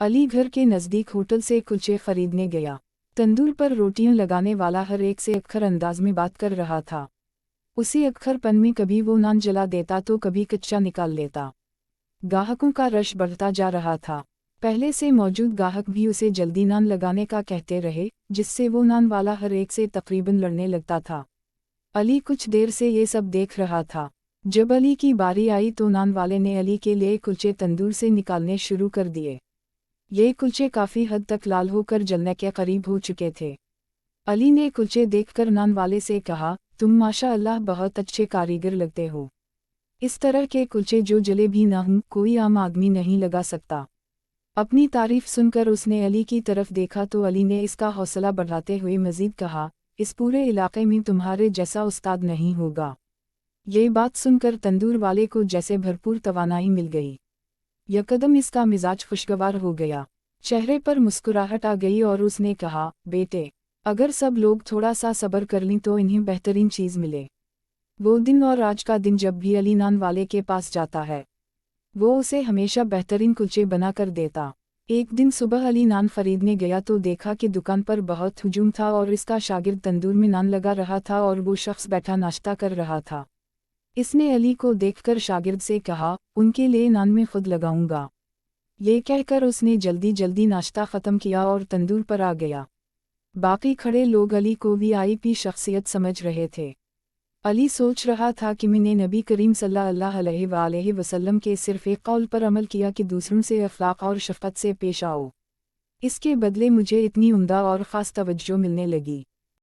अली घर के नज़दीक होटल से कुलचे खरीदने गया। तंदूर पर रोटियां लगाने वाला हर एक से अक्खर अंदाज में बात कर रहा था। उसी अक्खरपन में कभी वो नान जला देता तो कभी कच्चा निकाल लेता। गाहकों का रश बढ़ता जा रहा था। पहले से मौजूद गाहक भी उसे जल्दी नान लगाने का कहते रहे, जिससे वो नान वाला हर एक से तकरीबन लड़ने लगता था। अली कुछ देर से ये सब देख रहा था। जब अली की बारी आई तो नान वाले ने अली के लिए कुलचे तंदूर से निकालने शुरू कर दिए। ये कुलचे काफ़ी हद तक लाल होकर जलने के करीब हो चुके थे। अली ने कुलचे देखकर नान वाले से कहा, तुम माशा अल्लाह बहुत अच्छे कारीगर लगते हो। इस तरह के कुलचे जो जले भी ना हों कोई आम आदमी नहीं लगा सकता। अपनी तारीफ सुनकर उसने अली की तरफ देखा तो अली ने इसका हौसला बढ़ाते हुए मजीद कहा, इस पूरे इलाके में तुम्हारे जैसा उस्ताद नहीं होगा। ये बात सुनकर तंदूर वाले को जैसे भरपूर तवानाई मिल गई। यकदम इसका मिजाज खुशगवार हो गया। चेहरे पर मुस्कुराहट आ गई और उसने कहा, बेटे, अगर सब लोग थोड़ा सा सब्र कर लें तो इन्हें बेहतरीन चीज़ मिले। वो दिन और आज का दिन जब भी अली नान वाले के पास जाता है, वो उसे हमेशा बेहतरीन कुलचे बना कर देता। एक दिन सुबह अली नान खरीदने गया तो देखा कि दुकान पर बहुत हुजूम था और इसका शागिर्द तंदूर में नान लगा रहा था और वो शख्स बैठा नाश्ता कर रहा था। इसने अली को देखकर शागिर्द से कहा, उनके लिए नान में खुद लगाऊंगा। ये कहकर उसने जल्दी जल्दी नाश्ता ख़त्म किया और तंदूर पर आ गया। बाकी खड़े लोग अली को वीआईपी शख्सियत समझ रहे थे। अली सोच रहा था कि मैंने नबी करीम सल्लल्लाहु अलैहि वसल्लम के सिर्फ एक कौल पर अमल किया कि दूसरों से अखलाक और शफ़क़त से पेश आओ। इसके बदले मुझे इतनी उम्दा और ख़ास तवज्जो मिलने लगी।